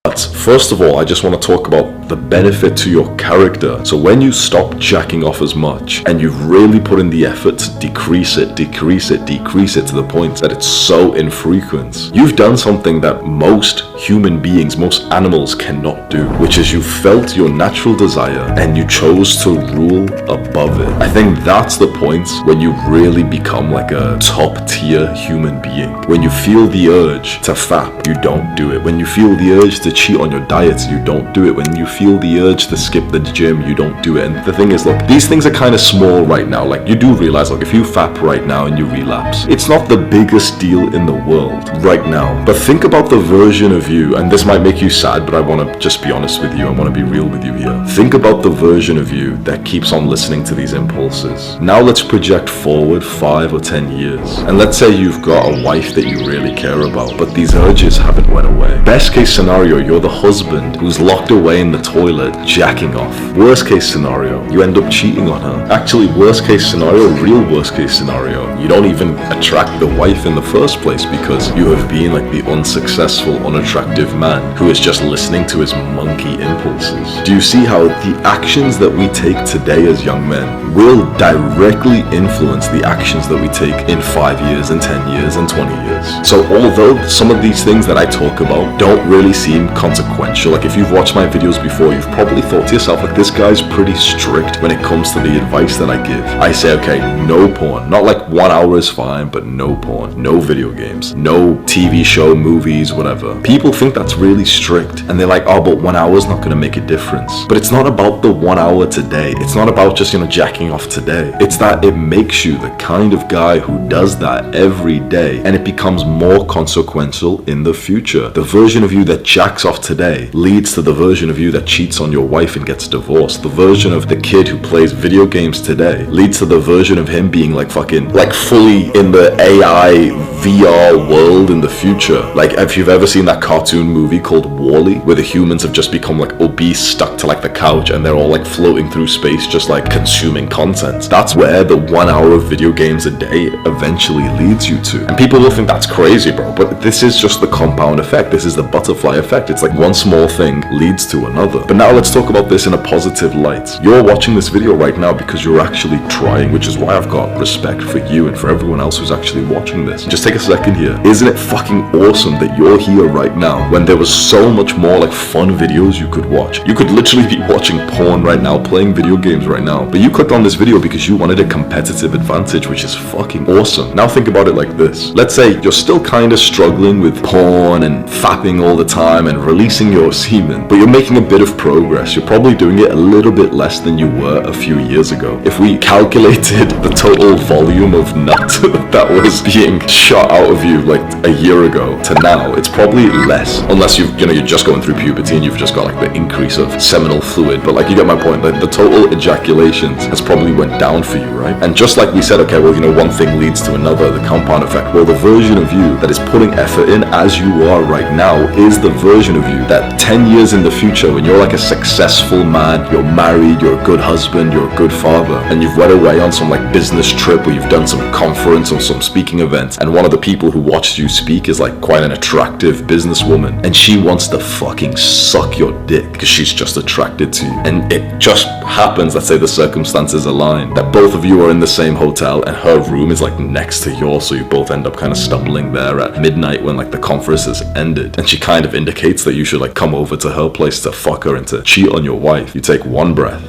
But first of all, I just want to talk about the benefit to your character. So when you stop jacking off as much and you've really put in the effort to decrease it to the point that it's so infrequent, you've done something that most human beings, most animals cannot do, which is you felt your natural desire and you chose to rule above it. I think that's the point when you really become like a top tier human being. When you feel the urge to fap, you don't do it. When you feel the urge to cheat on your diet, you don't do it. When you feel the urge to skip the gym, you don't do it. And the thing is, look, these things are kind of small right now. Like, you do realize, like, if you fap right now and you relapse, it's not the biggest deal in the world right now. But think about the version of you, and this might make you sad, but I want to just be honest with you. I want to be real with you here. Think about the version of you that keeps on listening to these impulses. Now let's project forward 5 or 10 years. And let's say you've got a wife that you really care about, but these urges haven't went away. Best case scenario, you're the husband who's locked away in the toilet jacking off. Worst case scenario, you end up cheating on her. Actually, worst case scenario, real worst case scenario, you don't even attract the wife in the first place because you have been like the unsuccessful, unattractive man who is just listening to his monkey impulses. Do you see how the actions that we take today as young men will directly influence the actions that we take in 5 years and 10 years and 20 years? So although some of these things that I talk about don't really seem consequential, like if you've watched my videos before, you've probably thought to yourself, like, this guy's pretty strict when it comes to the advice that I give. I say, okay, no porn. Not like 1 hour is fine, but no porn, no video games, no TV show, movies, whatever. People think that's really strict and they're like, oh, but 1 hour is not going to make a difference. But it's not about the 1 hour today. It's not about just, jacking off today. It's that it makes you the kind of guy who does that every day, and it becomes more consequential in the future. The version of you that jacks off today leads to the version of you that cheats on your wife and gets divorced. The version of the kid who plays video games today leads to the version of him being like fucking, like fully in the AI VR world in the future. Like, if you've ever seen that cartoon movie called WALL-E, where the humans have just become like obese, stuck to like the couch, and they're all like floating through space, just like consuming content. That's where the 1 hour of video games a day eventually leads you to. And people will think that's crazy, bro, but this is just the compound effect. This is the butterfly effect. It's like one small thing leads to another. But now let's talk about this in a positive light. You're watching this video right now because you're actually trying, which is why I've got respect for you and for everyone else who's actually watching this. Just take a second here. Isn't it fucking awesome that you're here right now when there was so much more like fun videos you could watch? You could literally be watching porn right now, playing video games right now, but you clicked on this video because you wanted a competitive advantage, which is fucking awesome. Now think about it like this. Let's say you're still kind of struggling with porn and fapping all the time and releasing your semen, but you're making a bit of progress. You're probably doing it a little bit less than you were a few years ago. If we calculated the total volume of nut that was being shot out of you like a year ago to now, it's probably less, unless you're just going through puberty and you've just got like the increase of seminal fluid. But like, you get my point. Like, the total ejaculations has probably went down for you, right? And just like we said, okay, well, one thing leads to another, the compound effect. Well, the version of you that is putting effort in as you are right now is the version of you that 10 years in the future, when you're like a successful man, you're married, you're a good husband, you're a good father, and you've went away on some like business trip, or you've done some conference or some speaking event, and one of the people who watched you speak is like quite an attractive businesswoman, and she wants to fucking suck your dick because she's just attracted to you. And it just happens, let's say the circumstances align, that both of you are in the same hotel and her room is like next to yours, so you both end up kind of stumbling there at midnight when like the conference has ended, and she kind of indicates that you should like come over to her place to fuck her and to cheat on your wife. You take one breath,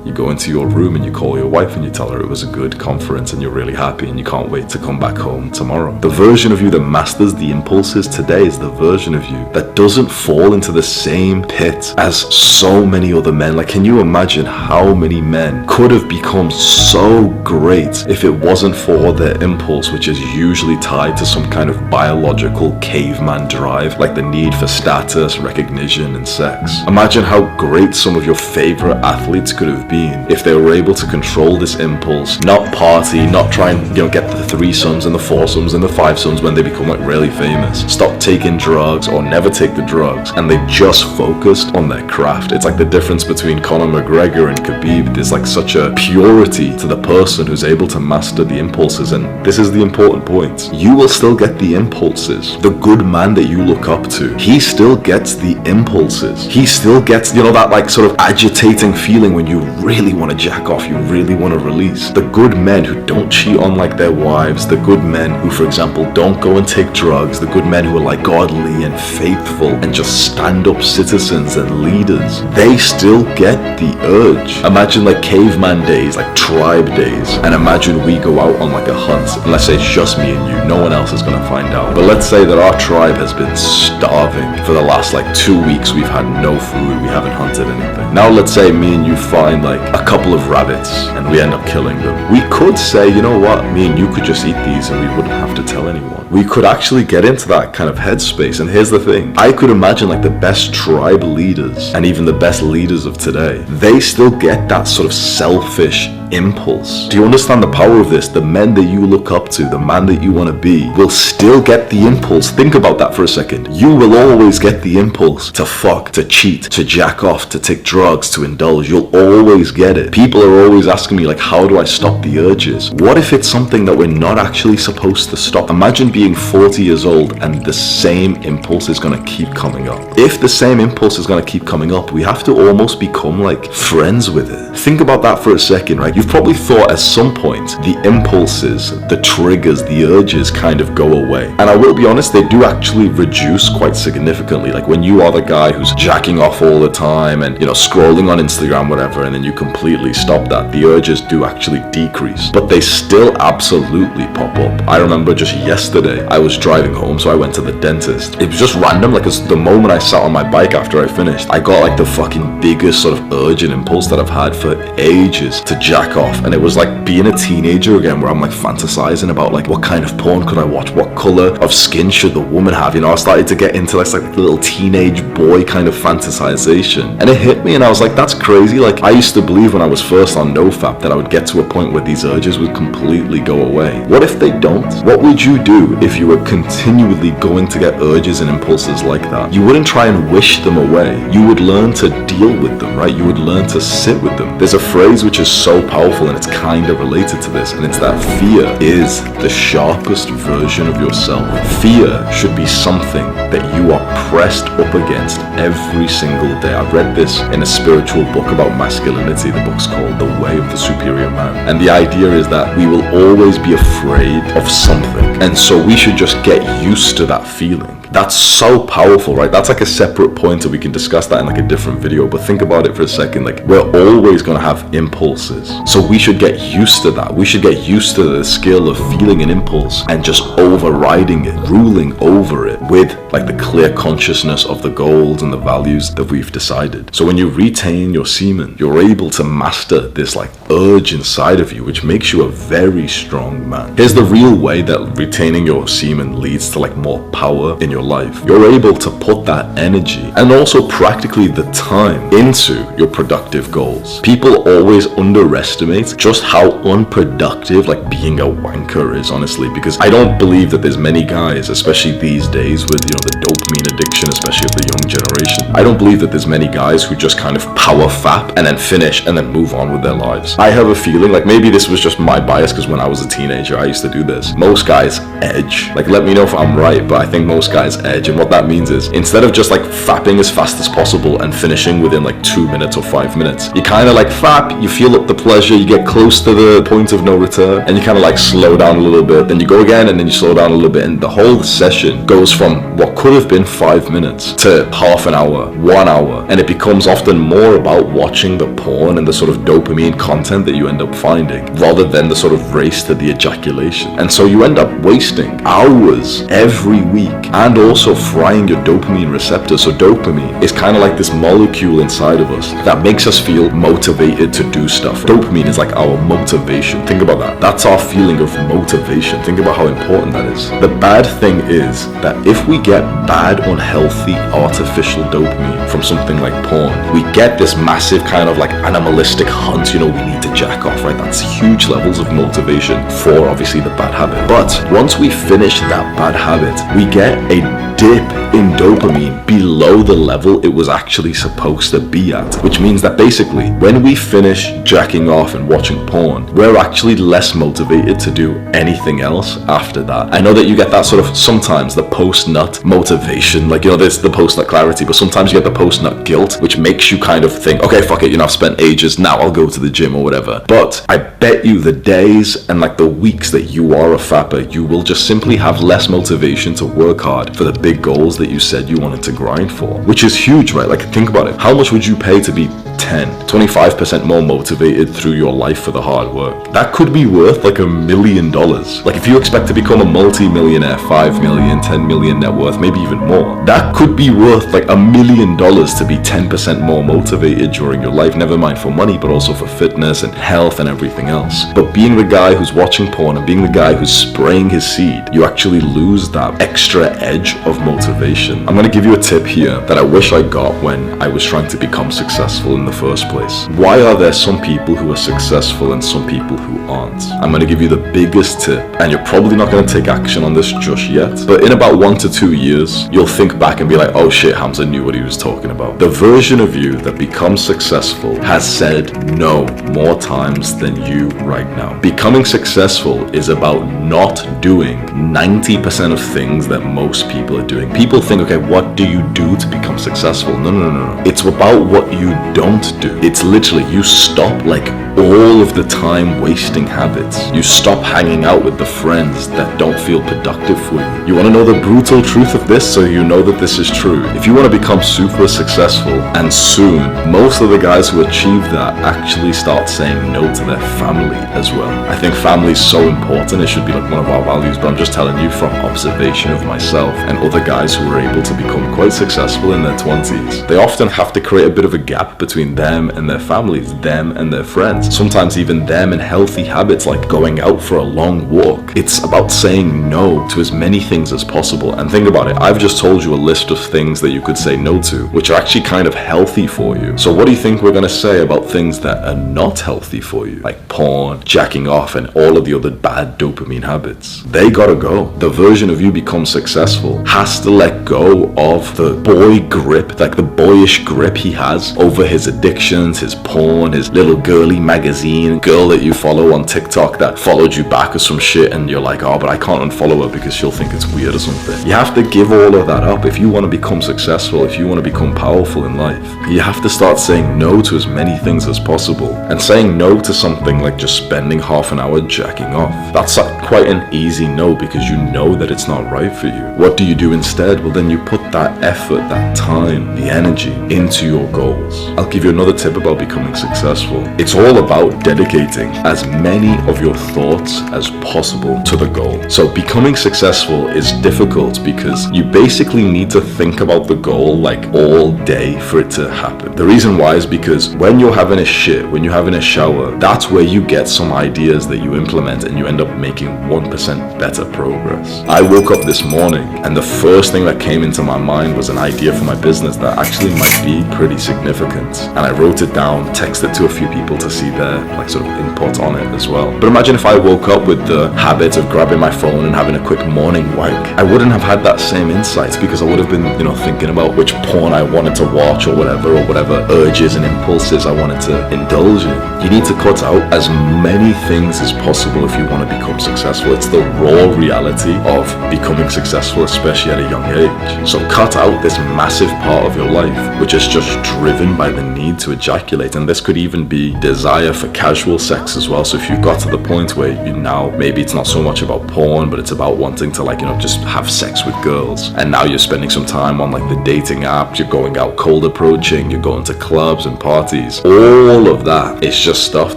you go into your room and you call your wife and you tell her it was a good conference and you're really happy and you can't wait to come back home tomorrow. The version of you that masters the impulses today is the version of you that doesn't fall into the same pit as so many other men. Like, can you imagine how many men could have become so great if it wasn't for their impulse, which is usually tied to some kind of biological caveman drive, like the need for status, recognition, and sex? Imagine how great some of your favorite athletes could have being if they were able to control this impulse, not party, not try and, get the threesomes and the foursomes and the fivesomes when they become like really famous. Stop taking drugs or never take the drugs, and they just focused on their craft. It's like the difference between Conor McGregor and Khabib. There's like such a purity to the person who's able to master the impulses, and this is the important point. You will still get the impulses. The good man that you look up to, he still gets the impulses. He still gets, that like sort of agitating feeling when you really want to jack off, you really want to release. The good men who don't cheat on like their wives, the good men who, for example, don't go and take drugs, the good men who are like godly and faithful and just stand-up citizens and leaders, they still get the urge. Imagine like caveman days, like tribe days, and imagine we go out on like a hunt, and let's say it's just me and you, no one else is gonna find out, but let's say that our tribe has been starving for the last like 2 weeks. We've had no food, we haven't hunted anything. Now let's say me and you find like a couple of rabbits and we end up killing them. We could say, you know what, me and you could just eat these and we wouldn't have to tell anyone. We could actually get into that kind of headspace. And here's the thing, I could imagine like the best tribe leaders and even the best leaders of today, they still get that sort of selfish impulse. Do you understand the power of this? The men that you look up to, the man that you want to be, will still get the impulse. Think about that for a second. You will always get the impulse to fuck, to cheat, to jack off, to take drugs, to indulge. You'll always get it. People are always asking me like, how do I stop the urges? What if it's something that we're not actually supposed to stop? Imagine being 40 years old and the same impulse is going to keep coming up. If the same impulse is going to keep coming up, we have to almost become like friends with it. Think about that for a second, right? You've probably thought at some point the impulses, the triggers, the urges kind of go away. And I will be honest, they do actually reduce quite significantly. Like when you are the guy who's jacking off all the time and, scrolling on Instagram, whatever, and then you completely stop that, the urges do actually decrease. But they still absolutely pop up. I remember just yesterday, I was driving home, so I went to the dentist. It was just random, like the moment I sat on my bike after I finished, I got like the fucking biggest sort of urge and impulse that I've had for ages to jack off. And it was like being a teenager again, where I'm like fantasizing about like what kind of porn could I watch, what color of skin should the woman have. I started to get into like the little teenage boy kind of fantasization, and it hit me and I was like, that's crazy. Like I used to believe when I was first on NoFap that I would get to a point where these urges would completely go away. What if they don't? What would you do if you were continually going to get urges and impulses like that? You wouldn't try and wish them away. You would learn to deal with them, right? You would learn to sit with them. There's a phrase which is so powerful and it's kind of related to this, and it's that fear is the sharpest version of yourself. Fear should be something that you are pressed up against every single day. I've read this in a spiritual book about masculinity. The book's called The Way of the Superior Man. And the idea is that we will always be afraid of something. And so we should just get used to that feeling. That's so powerful, right? That's like a separate point, and we can discuss that in like a different video, but think about it for a second. Like we're always going to have impulses, so we should get used to that. We should get used to the skill of feeling an impulse and just overriding it, ruling over it with like the clear consciousness of the goals and the values that we've decided. So when you retain your semen, you're able to master this like urge inside of you, which makes you a very strong man. Here's the real way that retaining your semen leads to like more power in your life. You're able to put that energy and also practically the time into your productive goals. People always underestimate just how unproductive like being a wanker is, honestly, because I don't believe that there's many guys, especially these days with the dopamine addiction, especially of the young generation. I don't believe that there's many guys who just kind of power fap and then finish and then move on with their lives. I have a feeling like maybe this was just my bias, because when I was a teenager I used to do this. Most guys edge. Like let me know if I'm right, but I think most guys edge, and what that means is instead of just like fapping as fast as possible and finishing within like 2 minutes or 5 minutes, you kind of like fap, you feel up the pleasure, you get close to the point of no return, and you kind of like slow down a little bit, then you go again, and then you slow down a little bit, and the whole session goes from what could have been 5 minutes to half an hour, 1 hour, and it becomes often more about watching the porn and the sort of dopamine content that you end up finding rather than the sort of race to the ejaculation. And so you end up wasting hours every week and also frying your dopamine receptors. So dopamine is kind of like this molecule inside of us that makes us feel motivated to do stuff. Dopamine is like our motivation. Think about that. That's our feeling of motivation. Think about how important that is. The bad thing is that if we get bad, unhealthy, artificial dopamine, dopamine from something like porn. We get this massive kind of like animalistic hunt, we need to jack off, right? That's huge levels of motivation for obviously the bad habit. But once we finish that bad habit, we get a dip in dopamine below the level it was actually supposed to be at, which means that basically when we finish jacking off and watching porn, we're actually less motivated to do anything else after that. I know that you get that sort of sometimes the post-nut motivation, like there's the post-nut clarity, but sometimes you get the post-nut guilt, which makes you kind of think, okay, fuck it, I've spent ages, now I'll go to the gym or whatever. But I bet you the days and like the weeks that you are a fapper, you will just simply have less motivation to work hard for the big goals that you said you wanted to grind for, which is huge, right? Like, think about it. How much would you pay to be 25% more motivated through your life for the hard work? That could be worth like $1 million. Like, if you expect to become a multi-millionaire, 5 million, 10 million net worth, maybe even more, that could be worth like $1 million to be 10% more motivated during your life. Never mind for money, but also for fitness and health and everything else. But being the guy who's watching porn and being the guy who's spraying his seed, you actually lose that extra edge of motivation. I'm going to give you a tip here that I wish I got when I was trying to become successful in the first place. Why are there some people who are successful and some people who aren't? I'm going to give you the biggest tip, and you're probably not going to take action on this just yet, but in about 1 to 2 years, you'll think back and be like, oh shit, Hamza knew what he was talking about. The version of you that becomes successful has said no more times than you right now. Becoming successful is about not doing 90% of things that most people are doing. People think, okay, what do you do to become successful? No. It's about what you don't do. It's literally, you stop like all of the time wasting habits. You stop hanging out with the friends that don't feel productive for you. You want to know the brutal truth of this so you know that this is true? If you want to become super successful and soon, most of the guys who achieve that actually start saying no to their family as well. I think family is so important. It should be like one of our values, but I'm just telling you from observation of myself and other guys who are able to become quite successful in their 20s. They often have to create a bit of a gap between them and their families, them and their friends. Sometimes even them and healthy habits like going out for a long walk. It's about saying no to as many things as possible. And think about it, I've just told you a list of things that you could say no to, which are actually kind of healthy for you. So what do you think we're going to say about things that are not healthy for you? Like porn, jacking off, and all of the other bad dopamine habits. They gotta go. The version of you becomes successful has to let go of the boy grip, like the boyish grip he has over his addictions, his porn, his little girly magazine girl that you follow on TikTok that followed you back or some shit, and you're like, oh, but I can't unfollow her because she'll think it's weird or something. You have to give all of that up if you want to become successful, if you want to become powerful in life. You have to start saying no to as many things as possible. And saying no to something like just spending half an hour jacking off, that's quite an easy no because you know that it's not right for you. What do you do instead? Well, then you put that effort, that time, the energy into your goals. I'll give you another tip about becoming successful. It's all about dedicating as many of your thoughts as possible to the goal. So becoming successful is difficult because you basically need to think about the goal like all day for it to happen. The reason why is because when you're having a shit, when you're having a shower, that's where you get some ideas that you implement and you end up making 1% better progress. I woke up this morning and the first thing that came into my mind was an idea for my business that actually might be pretty significant. And I wrote it down, texted to a few people to see their sort of input on it as well. But imagine if I woke up with the habit of grabbing my phone and having a quick morning wank. I wouldn't have had that same insights because I would have been, thinking about which porn I wanted to watch or whatever urges and impulses I wanted to indulge in. You need to cut out as many things as possible if you want to become successful. It's the raw reality of becoming successful, especially at a young age. So cut out this massive part of your life, which is just driven by the need to ejaculate. And this could even be desire for casual sex as well. So if you've got to the point where you now, maybe it's not so much about porn, but it's about wanting to just have sex with girls. And now you're spending some time on the dating apps, you're going out cold approaching, you're going to clubs and parties. All of that is just stuff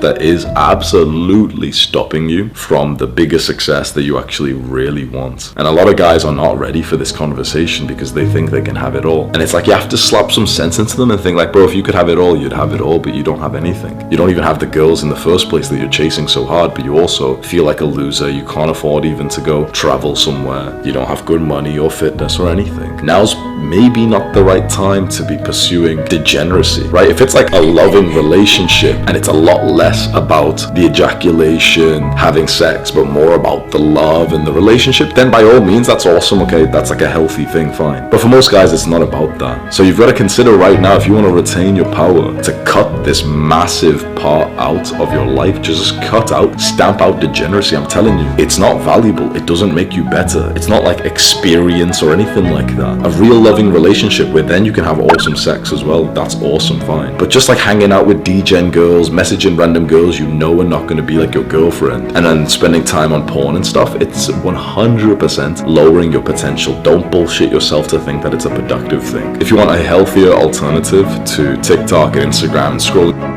that is absolutely stopping you from the bigger success that you actually really want. And a lot of guys are not ready for this conversation because they think they can have it all. And it's like you have to slap some sense into them and think bro, if you could have it all, you'd have it all, but you don't have anything. You don't even have have the girls in the first place that you're chasing so hard, but you also feel like a loser. You can't afford even to go travel somewhere. You don't have good money or fitness or anything. Now's maybe not the right time to be pursuing degeneracy, right? If it's like a loving relationship and it's a lot less about the ejaculation, having sex, but more about the love and the relationship, then by all means, that's awesome. Okay, that's like a healthy thing, fine. But for most guys, it's not about that. So you've got to consider right now, if you want to retain your power, to cut this massive part out of your life. Just cut out, stamp out degeneracy. I'm telling you, it's not valuable. It doesn't make you better. It's not like experience or anything like that. A real loving relationship where then you can have awesome sex as well, that's awesome, fine. But just like hanging out with degen girls, messaging random girls you know are not going to be like your girlfriend, and then spending time on porn and stuff, it's 100% lowering your potential. Don't bullshit yourself to think that it's a productive thing. If you want a healthier alternative to TikTok and Instagram and scrolling